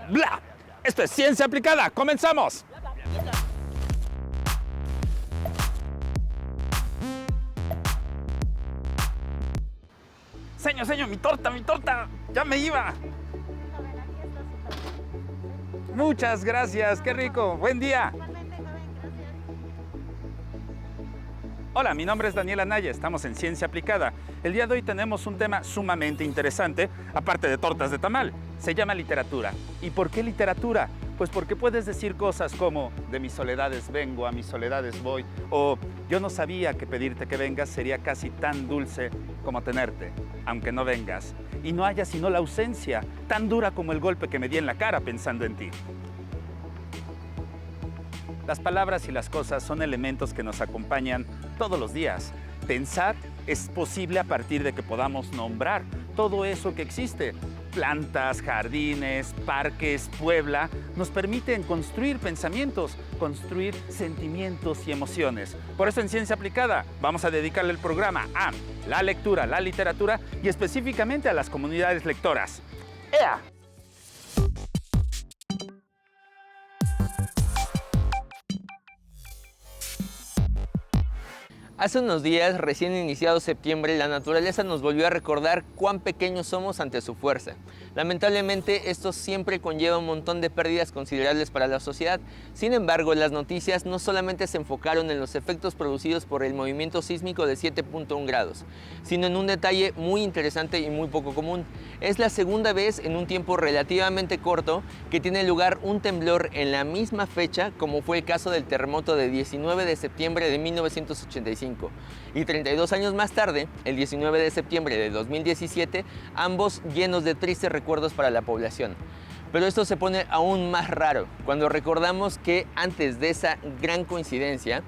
bla. Esto es Ciencia Aplicada. ¡Comenzamos! Señor, mi torta, ya me iba. Muchas gracias, qué rico, buen día. Hola, mi nombre es Daniel Anaya, estamos en Ciencia Aplicada. El día de hoy tenemos un tema sumamente interesante, aparte de tortas de tamal. Se llama literatura. ¿Y por qué literatura? Pues porque puedes decir cosas como de mis soledades vengo, a mis soledades voy, o yo no sabía que pedirte que vengas sería casi tan dulce como tenerte, aunque no vengas. Y no haya sino la ausencia, tan dura como el golpe que me di en la cara pensando en ti. Las palabras y las cosas son elementos que nos acompañan todos los días. Pensar es posible a partir de que podamos nombrar todo eso que existe. Plantas, jardines, parques, Puebla, nos permiten construir pensamientos, construir sentimientos y emociones. Por eso en Ciencia Aplicada vamos a dedicarle el programa a la lectura, la literatura y específicamente a las comunidades lectoras. ¡Ea! Hace unos días, recién iniciado septiembre, la naturaleza nos volvió a recordar cuán pequeños somos ante su fuerza. Lamentablemente, esto siempre conlleva un montón de pérdidas considerables para la sociedad. Sin embargo, las noticias no solamente se enfocaron en los efectos producidos por el movimiento sísmico de 7.1 grados, sino en un detalle muy interesante y muy poco común. Es la segunda vez en un tiempo relativamente corto que tiene lugar un temblor en la misma fecha, como fue el caso del terremoto de 19 de septiembre de 1985. Y 32 años más tarde, el 19 de septiembre de 2017, ambos llenos de tristes recuerdos para la población. Pero esto se pone aún más raro cuando recordamos que antes de esa gran coincidencia,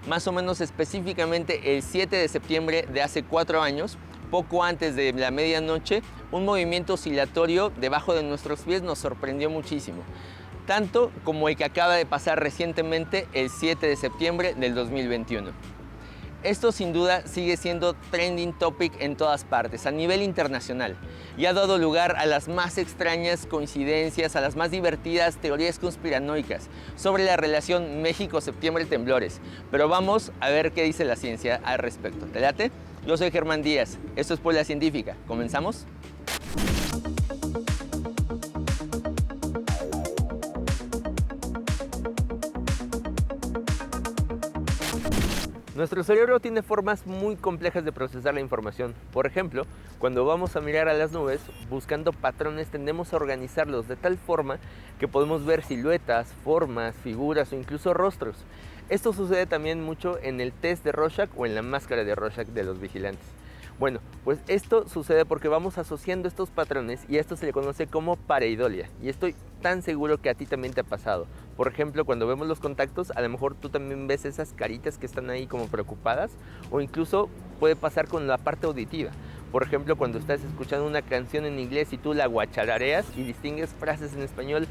más o menos específicamente el 7 de septiembre de hace 4 años, poco antes de la medianoche, un movimiento oscilatorio debajo de nuestros pies nos sorprendió muchísimo. Tanto como el que acaba de pasar recientemente el 7 de septiembre del 2021. Esto sin duda sigue siendo trending topic en todas partes, a nivel internacional, y ha dado lugar a las más extrañas coincidencias, a las más divertidas teorías conspiranoicas sobre la relación México-Septiembre-Temblores. Pero vamos a ver qué dice la ciencia al respecto. ¿Te late? Yo soy Germán Díaz, esto es Puebla Científica. ¿Comenzamos? Nuestro cerebro tiene formas muy complejas de procesar la información. Por ejemplo, cuando vamos a mirar a las nubes, buscando patrones tendemos a organizarlos de tal forma que podemos ver siluetas, formas, figuras o incluso rostros. Esto sucede también mucho en el test de Rorschach o en la máscara de Rorschach de los vigilantes. Bueno, pues esto sucede porque vamos asociando estos patrones y a esto se le conoce como pareidolia. Y estoy tan seguro que a ti también te ha pasado. Por ejemplo, cuando vemos los contactos, a lo mejor tú también ves esas caritas que están ahí como preocupadas, o incluso puede pasar con la parte auditiva. Por ejemplo, cuando estás escuchando una canción en inglés y tú la guacharareas y distingues frases en español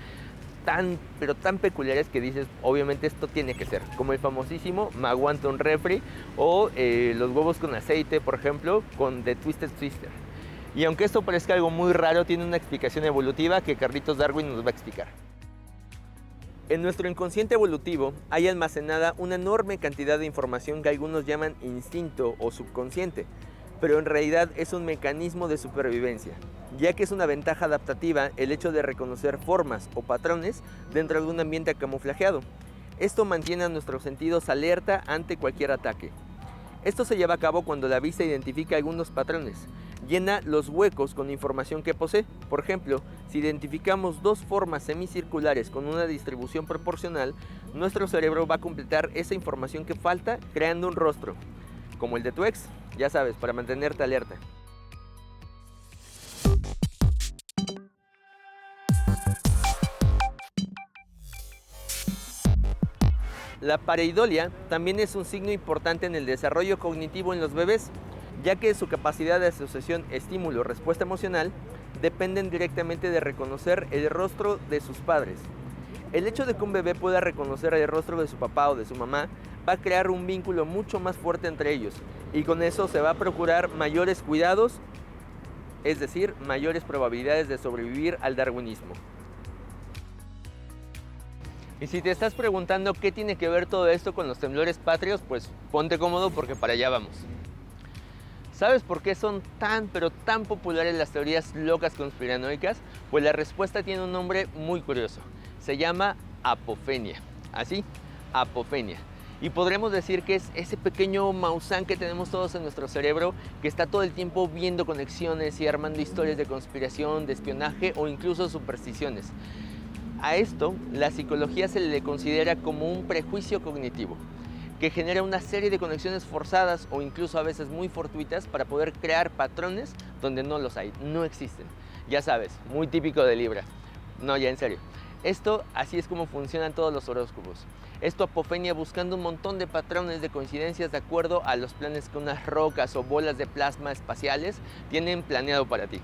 pero tan peculiares que dices, obviamente esto tiene que ser, como el famosísimo me aguanto un refri o los huevos con aceite, por ejemplo, con The Twisted Sister. Y aunque esto parezca algo muy raro, tiene una explicación evolutiva que Carlitos Darwin nos va a explicar. En nuestro inconsciente evolutivo hay almacenada una enorme cantidad de información que algunos llaman instinto o subconsciente, pero en realidad es un mecanismo de supervivencia, ya que es una ventaja adaptativa el hecho de reconocer formas o patrones dentro de un ambiente camuflajeado. Esto mantiene a nuestros sentidos alerta ante cualquier ataque. Esto se lleva a cabo cuando la vista identifica algunos patrones, llena los huecos con información que posee. Por ejemplo, si identificamos dos formas semicirculares con una distribución proporcional, nuestro cerebro va a completar esa información que falta creando un rostro, como el de tu ex, ya sabes, para mantenerte alerta. La pareidolia también es un signo importante en el desarrollo cognitivo en los bebés, ya que su capacidad de asociación estímulo-respuesta emocional dependen directamente de reconocer el rostro de sus padres. El hecho de que un bebé pueda reconocer el rostro de su papá o de su mamá va a crear un vínculo mucho más fuerte entre ellos y con eso se va a procurar mayores cuidados, es decir, mayores probabilidades de sobrevivir al darwinismo. Y si te estás preguntando qué tiene que ver todo esto con los temblores patrios, pues ponte cómodo porque para allá vamos. ¿Sabes por qué son pero tan populares las teorías locas conspiranoicas? Pues la respuesta tiene un nombre muy curioso. Se llama apofenia. Así, apofenia. Y podremos decir que es ese pequeño Maussan que tenemos todos en nuestro cerebro que está todo el tiempo viendo conexiones y armando historias de conspiración, de espionaje o incluso supersticiones. A esto, la psicología se le considera como un prejuicio cognitivo, que genera una serie de conexiones forzadas o incluso a veces muy fortuitas para poder crear patrones donde no los hay, no existen. Ya sabes, muy típico de Libra. No, ya en serio. Esto, así es como funcionan todos los horóscopos. Esto apofenia buscando un montón de patrones de coincidencias de acuerdo a los planes que unas rocas o bolas de plasma espaciales tienen planeado para ti.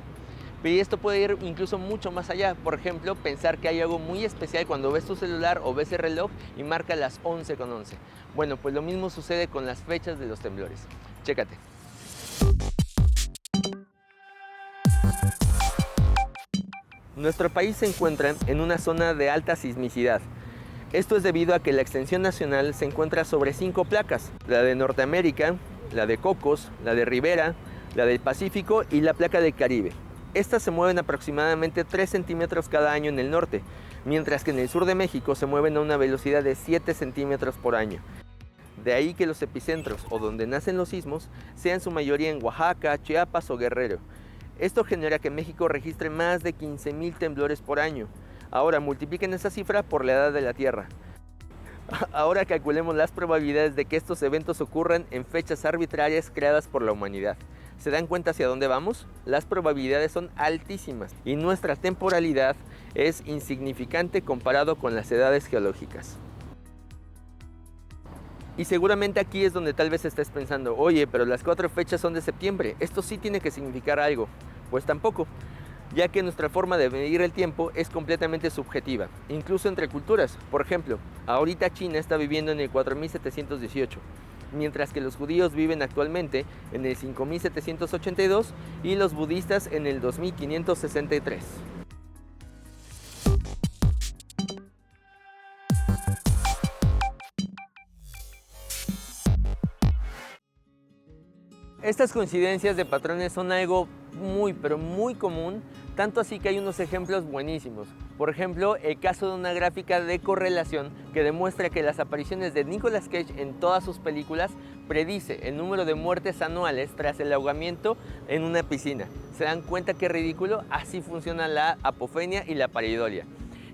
Y esto puede ir incluso mucho más allá. Por ejemplo, pensar que hay algo muy especial cuando ves tu celular o ves el reloj y marca las 11:11. Bueno, pues lo mismo sucede con las fechas de los temblores. Chécate. Nuestro país se encuentra en una zona de alta sismicidad. Esto es debido a que la extensión nacional se encuentra sobre 5 placas. La de Norteamérica, la de Cocos, la de Ribera, la del Pacífico y la placa del Caribe. Estas se mueven aproximadamente 3 centímetros cada año en el norte, mientras que en el sur de México se mueven a una velocidad de 7 centímetros por año. De ahí que los epicentros, o donde nacen los sismos, sean su mayoría en Oaxaca, Chiapas o Guerrero. Esto genera que México registre más de 15,000 temblores por año. Ahora multipliquen esa cifra por la edad de la Tierra. Ahora calculemos las probabilidades de que estos eventos ocurran en fechas arbitrarias creadas por la humanidad. ¿Se dan cuenta hacia dónde vamos? Las probabilidades son altísimas y nuestra temporalidad es insignificante comparado con las edades geológicas. Y seguramente aquí es donde tal vez estés pensando, oye, pero las 4 fechas son de septiembre, esto sí tiene que significar algo. Pues tampoco, ya que nuestra forma de medir el tiempo es completamente subjetiva, incluso entre culturas. Por ejemplo, ahorita China está viviendo en el 4718. Mientras que los judíos viven actualmente en el 5782 y los budistas en el 2563. Estas coincidencias de patrones son algo pero muy común, tanto así que hay unos ejemplos buenísimos. Por ejemplo, el caso de una gráfica de correlación que demuestra que las apariciones de Nicolas Cage en todas sus películas predice el número de muertes anuales tras el ahogamiento en una piscina. ¿Se dan cuenta qué ridículo? Así funciona la apofenia y la pareidolia.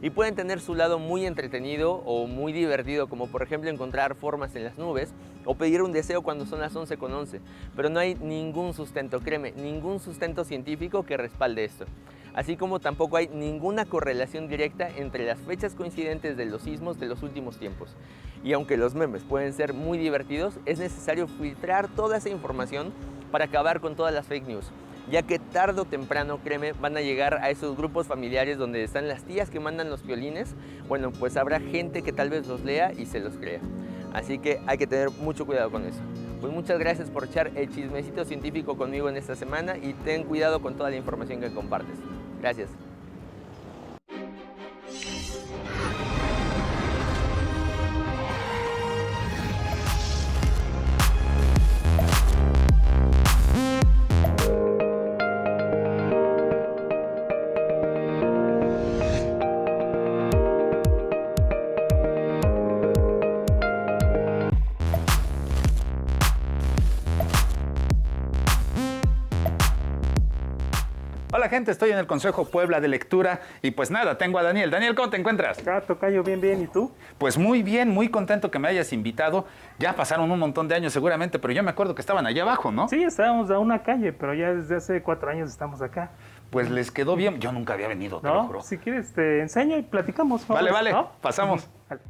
Y pueden tener su lado muy entretenido o muy divertido, como por ejemplo encontrar formas en las nubes o pedir un deseo cuando son las 11:11. Pero no hay ningún sustento, créeme, ningún sustento científico que respalde esto. Así como tampoco hay ninguna correlación directa entre las fechas coincidentes de los sismos de los últimos tiempos. Y aunque los memes pueden ser muy divertidos, es necesario filtrar toda esa información para acabar con todas las fake news, ya que tarde o temprano, créeme, van a llegar a esos grupos familiares donde están las tías que mandan los violines. Bueno, pues habrá gente que tal vez los lea y se los crea. Así que hay que tener mucho cuidado con eso. Pues muchas gracias por echar el chismecito científico conmigo en esta semana y ten cuidado con toda la información que compartes. Gracias. Hola gente, estoy en el Consejo Puebla de Lectura y pues nada, tengo a Daniel. Daniel, ¿cómo te encuentras? Tocayo, bien, bien. ¿Y tú? Pues muy bien, muy contento que me hayas invitado. Ya pasaron un montón de años seguramente, pero yo me acuerdo que estaban allá abajo, ¿no? Sí, estábamos a una calle, pero ya desde hace 4 años estamos acá. Pues les quedó bien. Yo nunca había venido, te lo juro. Si quieres te enseño y platicamos. Vale, vale, ¿no? pasamos. Vale.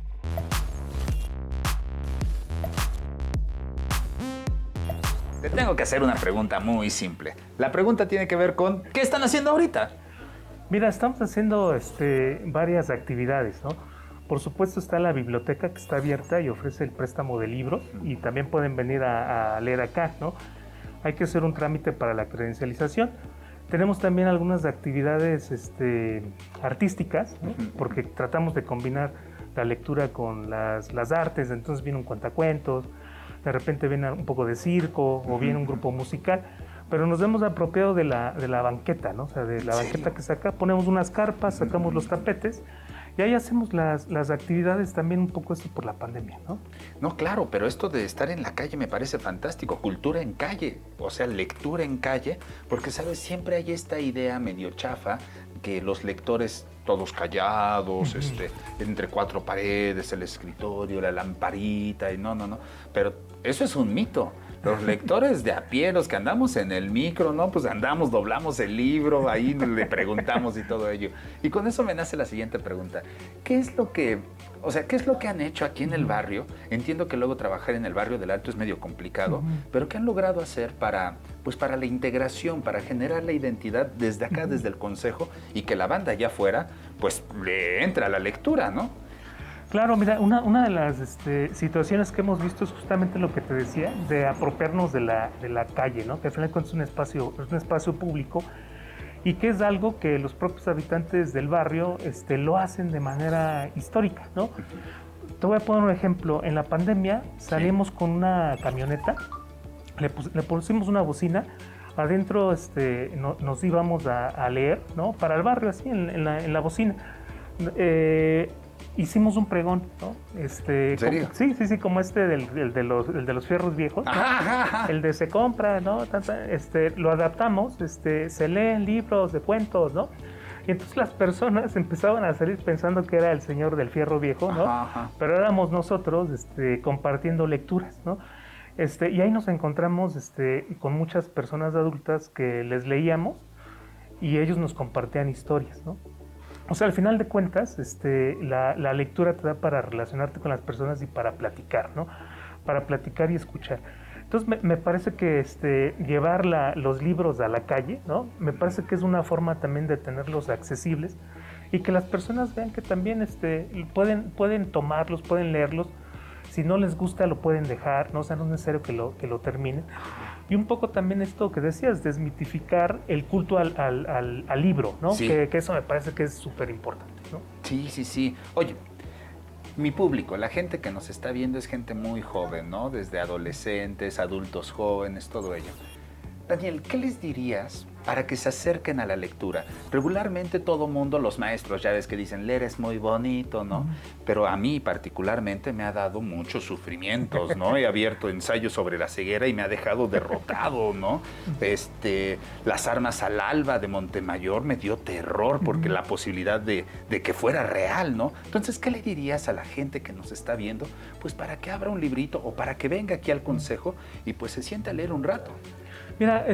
Te tengo que hacer una pregunta muy simple. La pregunta tiene que ver con ¿qué están haciendo ahorita? Mira, estamos haciendo varias actividades, ¿no? Por supuesto está la biblioteca que está abierta y ofrece el préstamo de libros y también pueden venir a leer acá, ¿no? Hay que hacer un trámite para la credencialización. Tenemos también algunas actividades artísticas, ¿no? Porque tratamos de combinar la lectura con las artes, entonces viene un cuentacuentos, de repente viene un poco de circo o viene un grupo musical, pero nos hemos apropiado de la banqueta, ¿no? O sea, de la banqueta que saca, ponemos unas carpas, sacamos los tapetes y ahí hacemos las actividades también un poco esto por la pandemia, ¿no? No, claro, pero esto de estar en la calle me parece fantástico, cultura en calle, o sea, lectura en calle, porque, ¿sabes? Siempre hay esta idea medio chafa que los lectores todos callados, entre cuatro paredes, el escritorio, la lamparita, y no, pero eso es un mito. Los lectores de a pie, los que andamos en el micro, ¿no? Pues andamos, doblamos el libro, ahí le preguntamos y todo ello. Y con eso me nace la siguiente pregunta. ¿Qué es lo que han hecho aquí en el barrio? Entiendo que luego trabajar en el barrio del Alto es medio complicado, pero ¿qué han logrado hacer para la integración, para generar la identidad desde acá, desde el consejo, y que la banda allá afuera, pues, le entra a la lectura, ¿no? Claro, mira, una de las situaciones que hemos visto es justamente lo que te decía, de apropiarnos de la calle, ¿no? Que al final de cuentas es un espacio público y que es algo que los propios habitantes del barrio lo hacen de manera histórica, ¿no? Te voy a poner un ejemplo. En la pandemia salimos con una camioneta, le pusimos una bocina, adentro nos íbamos a leer, ¿no? Para el barrio, así, en la bocina. Hicimos un pregón, ¿no? ¿En serio? Sí, como el de los fierros viejos, ¿no? Ajá. El de se compra, ¿no? Lo adaptamos, se leen libros de cuentos, ¿no? Y entonces las personas empezaban a salir pensando que era el señor del fierro viejo, ¿no? Ajá. Pero éramos nosotros compartiendo lecturas, ¿no? Y ahí nos encontramos con muchas personas adultas que les leíamos y ellos nos compartían historias, ¿no? O sea, al final de cuentas, la lectura te da para relacionarte con las personas y para platicar, ¿no? Para platicar y escuchar. Entonces, me parece que llevar los libros a la calle, ¿no? Me parece que es una forma también de tenerlos accesibles y que las personas vean que también pueden tomarlos, pueden leerlos. Si no les gusta, lo pueden dejar, ¿no? O sea, no es necesario que lo terminen. Y un poco también esto que decías, desmitificar el culto al libro, ¿no? Sí. Que eso me parece que es súper importante, ¿no? Sí. Oye, mi público, la gente que nos está viendo es gente muy joven, ¿no? Desde adolescentes, adultos jóvenes, todo ello. Daniel, ¿qué les dirías para que se acerquen a la lectura? Regularmente todo mundo, los maestros, ya ves que dicen, leer es muy bonito, ¿no? Pero a mí particularmente me ha dado muchos sufrimientos, ¿no? He abierto ensayos sobre la ceguera y me ha dejado derrotado, ¿no? Las armas al alba de Montemayor me dio terror porque la posibilidad de que fuera real, ¿no? Entonces, ¿qué le dirías a la gente que nos está viendo? Pues para que abra un librito o para que venga aquí al consejo y pues se siente a leer un rato. Mira,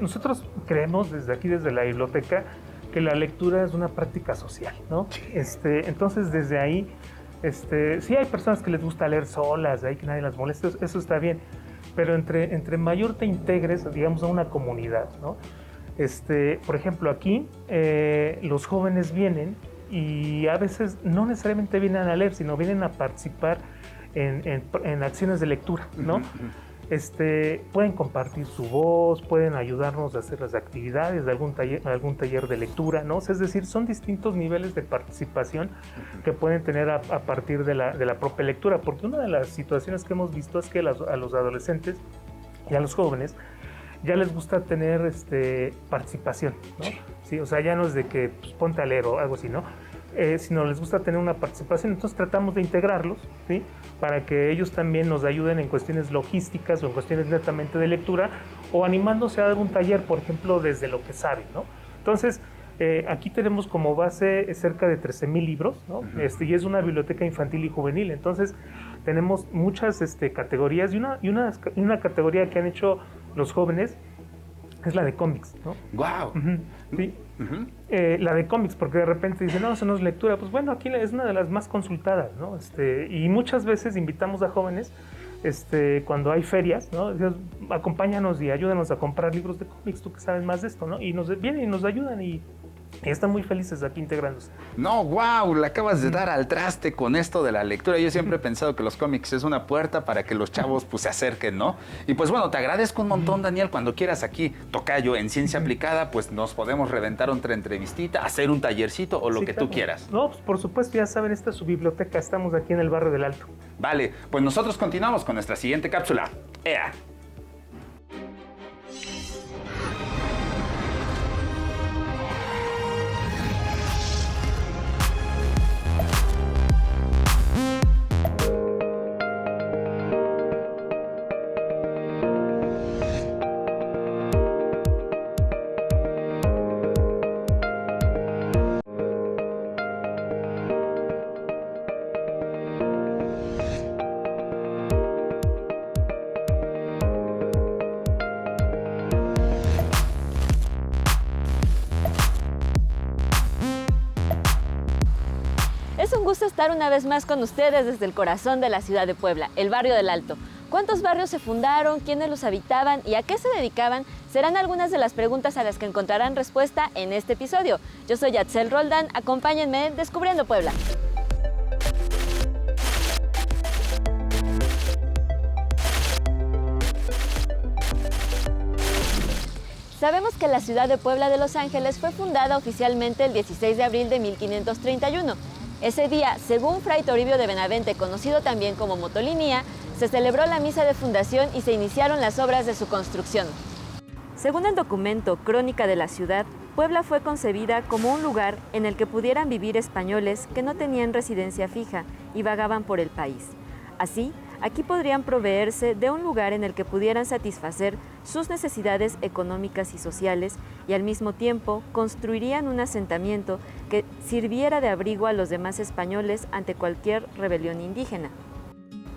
nosotros creemos desde la biblioteca que la lectura es una práctica social, ¿no? Entonces, desde ahí, sí hay personas que les gusta leer solas, que nadie las moleste, eso está bien, pero entre mayor te integres, digamos, a una comunidad, ¿no? Por ejemplo, aquí los jóvenes vienen y a veces no necesariamente vienen a leer, sino vienen a participar en acciones de lectura, ¿no? Pueden compartir su voz, pueden ayudarnos a hacer las actividades de algún taller de lectura, ¿no? O sea, es decir, son distintos niveles de participación que pueden tener a partir de la propia lectura, porque una de las situaciones que hemos visto es que a los adolescentes y a los jóvenes ya les gusta tener participación, ¿no? Sí, o sea, ya no es de que pues, ponte a leer o algo así, ¿no? Sino les gusta tener una participación, entonces tratamos de integrarlos, ¿sí? Para que ellos también nos ayuden en cuestiones logísticas o en cuestiones netamente de lectura o animándose a dar un taller, por ejemplo, desde lo que saben, ¿no? Entonces, aquí tenemos como base cerca de 13,000 libros, ¿no? Y es una biblioteca infantil y juvenil, entonces tenemos muchas categorías y una categoría que han hecho los jóvenes es la de cómics, ¿no? ¡Guau! Sí. La de cómics, porque de repente dicen, no, eso no es lectura. Pues bueno, aquí es una de las más consultadas, ¿no? Y muchas veces invitamos a jóvenes, cuando hay ferias, ¿no? Decimos, acompáñanos y ayúdanos a comprar libros de cómics, tú que sabes más de esto, ¿no? Y vienen y nos ayudan y Y están muy felices aquí integrándose. No, wow, le acabas de dar al traste con esto de la lectura. Yo siempre he pensado que los cómics es una puerta para que los chavos pues se acerquen, ¿no? Y pues bueno, te agradezco un montón, Daniel. Cuando quieras aquí, tocayo, en Ciencia Aplicada, pues nos podemos reventar otra entrevistita, hacer un tallercito o lo que tú quieras. No, pues por supuesto, ya saben, esta es su biblioteca. Estamos aquí en el barrio del Alto. Vale, pues nosotros continuamos con nuestra siguiente cápsula. ¡Ea! Es un gusto estar una vez más con ustedes desde el corazón de la ciudad de Puebla, el barrio del Alto. ¿Cuántos barrios se fundaron? ¿Quiénes los habitaban? ¿Y a qué se dedicaban? Serán algunas de las preguntas a las que encontrarán respuesta en este episodio. Yo soy Yatzel Roldán, acompáñenme en Descubriendo Puebla. Sabemos que la ciudad de Puebla de Los Ángeles fue fundada oficialmente el 16 de abril de 1531. Ese día, según Fray Toribio de Benavente, conocido también como Motolinía, se celebró la misa de fundación y se iniciaron las obras de su construcción. Según el documento Crónica de la Ciudad, Puebla fue concebida como un lugar en el que pudieran vivir españoles que no tenían residencia fija y vagaban por el país. Así, aquí podrían proveerse de un lugar en el que pudieran satisfacer sus necesidades económicas y sociales y al mismo tiempo construirían un asentamiento que sirviera de abrigo a los demás españoles ante cualquier rebelión indígena.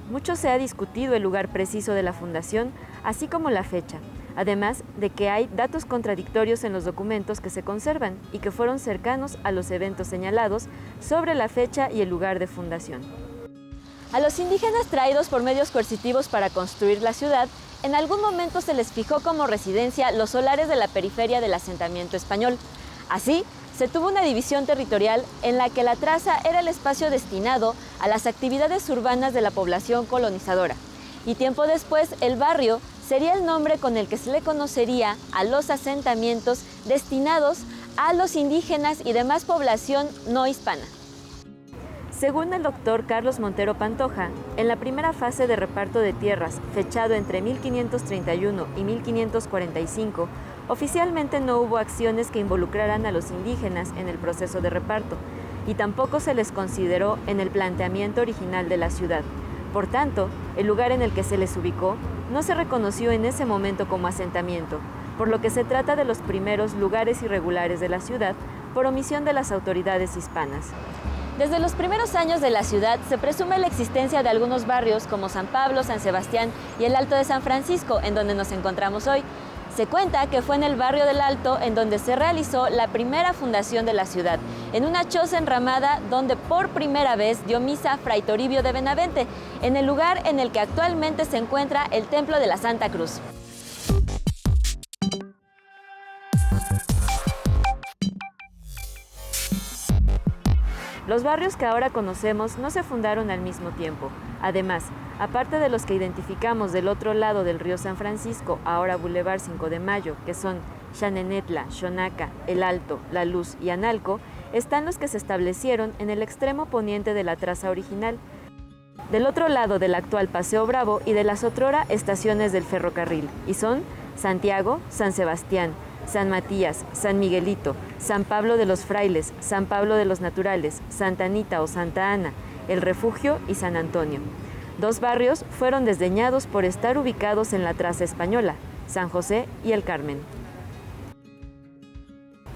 Mucho se ha discutido el lugar preciso de la fundación, así como la fecha, además de que hay datos contradictorios en los documentos que se conservan y que fueron cercanos a los eventos señalados sobre la fecha y el lugar de fundación. A los indígenas traídos por medios coercitivos para construir la ciudad, en algún momento se les fijó como residencia los solares de la periferia del asentamiento español. Así, se tuvo una división territorial en la que la traza era el espacio destinado a las actividades urbanas de la población colonizadora. Y tiempo después, el barrio sería el nombre con el que se le conocería a los asentamientos destinados a los indígenas y demás población no hispana. Según el doctor Carlos Montero Pantoja, en la primera fase de reparto de tierras, fechado entre 1531 y 1545, oficialmente no hubo acciones que involucraran a los indígenas en el proceso de reparto, y tampoco se les consideró en el planteamiento original de la ciudad. Por tanto, el lugar en el que se les ubicó no se reconoció en ese momento como asentamiento, por lo que se trata de los primeros lugares irregulares de la ciudad por omisión de las autoridades hispanas. Desde los primeros años de la ciudad se presume la existencia de algunos barrios como San Pablo, San Sebastián y el Alto de San Francisco, en donde nos encontramos hoy. Se cuenta que fue en el barrio del Alto en donde se realizó la primera fundación de la ciudad, en una choza enramada donde por primera vez dio misa Fray Toribio de Benavente, en el lugar en el que actualmente se encuentra el Templo de la Santa Cruz. Los barrios que ahora conocemos no se fundaron al mismo tiempo. Además, aparte de los que identificamos del otro lado del río San Francisco, ahora Boulevard 5 de Mayo, que son Xanenetla, Xonaca, El Alto, La Luz y Analco, están los que se establecieron en el extremo poniente de la traza original, del otro lado del actual Paseo Bravo y de las otrora estaciones del ferrocarril, y son Santiago, San Sebastián, San Matías, San Miguelito, San Pablo de los Frailes, San Pablo de los Naturales, Santa Anita o Santa Ana, El Refugio y San Antonio. Dos barrios fueron desdeñados por estar ubicados en la traza española, San José y El Carmen.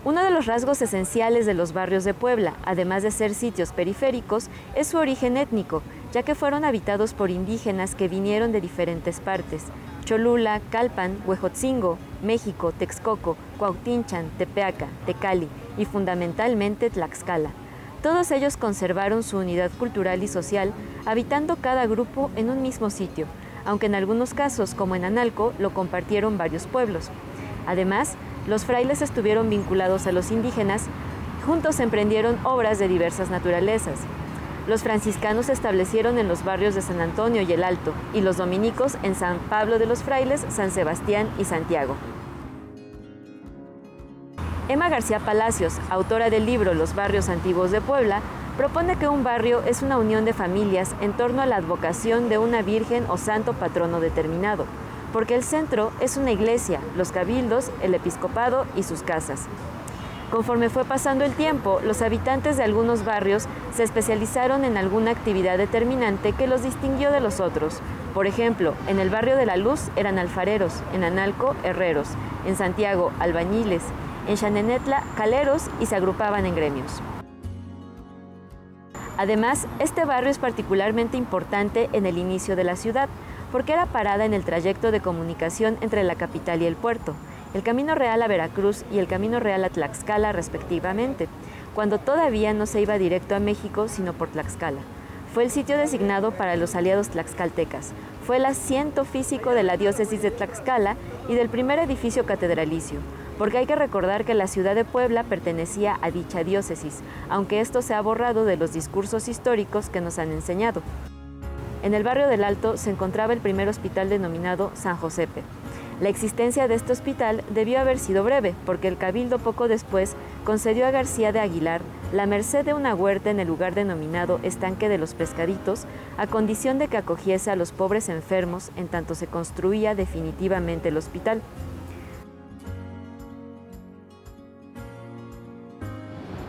Uno de los rasgos esenciales de los barrios de Puebla, además de ser sitios periféricos, es su origen étnico, ya que fueron habitados por indígenas que vinieron de diferentes partes: Cholula, Calpan, Huejotzingo, México, Texcoco, Cuautinchan, Tepeaca, Tecali y fundamentalmente Tlaxcala. Todos ellos conservaron su unidad cultural y social, habitando cada grupo en un mismo sitio, aunque en algunos casos, como en Analco, lo compartieron varios pueblos. Además, los frailes estuvieron vinculados a los indígenas Juntos emprendieron obras de diversas naturalezas. Los franciscanos se establecieron en los barrios de San Antonio y El Alto, y los dominicos en San Pablo de los Frailes, San Sebastián y Santiago. Emma García Palacios, autora del libro Los barrios antiguos de Puebla, propone que un barrio es una unión de familias en torno a la advocación de una virgen o santo patrono determinado, porque el centro es una iglesia, los cabildos, el episcopado y sus casas. Conforme fue pasando el tiempo, los habitantes de algunos barrios se especializaron en alguna actividad determinante que los distinguió de los otros. Por ejemplo, en el barrio de La Luz eran alfareros, en Analco, herreros, en Santiago, albañiles, en Xanenetla, caleros, y se agrupaban en gremios. Además, este barrio es particularmente importante en el inicio de la ciudad, porque era parada en el trayecto de comunicación entre la capital y el puerto, el Camino Real a Veracruz y el Camino Real a Tlaxcala, respectivamente, cuando todavía no se iba directo a México, sino por Tlaxcala. Fue el sitio designado para los aliados tlaxcaltecas. Fue el asiento físico de la diócesis de Tlaxcala y del primer edificio catedralicio, porque hay que recordar que la ciudad de Puebla pertenecía a dicha diócesis, aunque esto se ha borrado de los discursos históricos que nos han enseñado. En el barrio del Alto se encontraba el primer hospital denominado San Josepe. La existencia de este hospital debió haber sido breve, porque el cabildo poco después concedió a García de Aguilar la merced de una huerta en el lugar denominado Estanque de los Pescaditos, a condición de que acogiese a los pobres enfermos en tanto se construía definitivamente el hospital.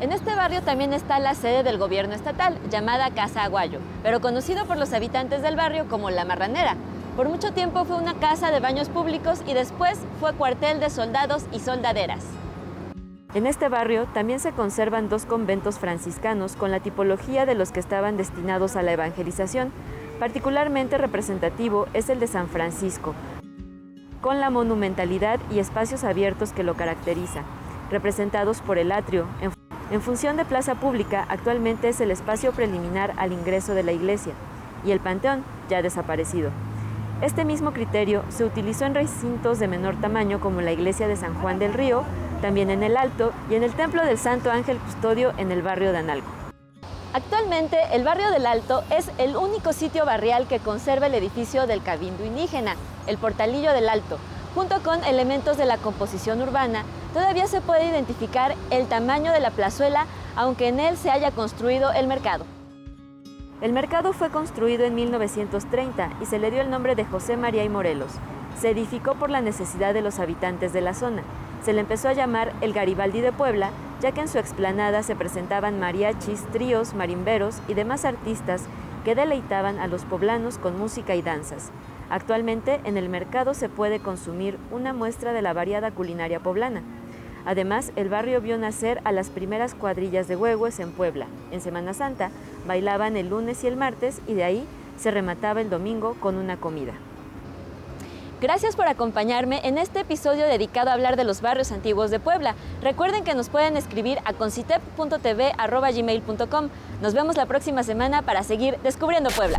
En este barrio también está la sede del gobierno estatal, llamada Casa Aguayo, pero conocido por los habitantes del barrio como La Marranera. Por mucho tiempo fue una casa de baños públicos y después fue cuartel de soldados y soldaderas. En este barrio también se conservan 2 conventos franciscanos con la tipología de los que estaban destinados a la evangelización. Particularmente representativo es el de San Francisco, con la monumentalidad y espacios abiertos que lo caracteriza, representados por el atrio. En función de plaza pública, actualmente es el espacio preliminar al ingreso de la iglesia, y el panteón, ya desaparecido. Este mismo criterio se utilizó en recintos de menor tamaño como la iglesia de San Juan del Río, también en El Alto, y en el templo del Santo Ángel Custodio en el barrio de Analco. Actualmente, el barrio del Alto es el único sitio barrial que conserva el edificio del Cabildo Indígena, el Portalillo del Alto. Junto con elementos de la composición urbana, todavía se puede identificar el tamaño de la plazuela, aunque en él se haya construido el mercado. El mercado fue construido en 1930 y se le dio el nombre de José María y Morelos. Se edificó por la necesidad de los habitantes de la zona. Se le empezó a llamar el Garibaldi de Puebla, ya que en su explanada se presentaban mariachis, tríos, marimberos y demás artistas que deleitaban a los poblanos con música y danzas. Actualmente, en el mercado se puede consumir una muestra de la variada culinaria poblana. Además, el barrio vio nacer a las primeras cuadrillas de huehues en Puebla. En Semana Santa bailaban el lunes y el martes y de ahí se remataba el domingo con una comida. Gracias por acompañarme en este episodio dedicado a hablar de los barrios antiguos de Puebla. Recuerden que nos pueden escribir a concitep.tv@gmail.com. Nos vemos la próxima semana para seguir descubriendo Puebla.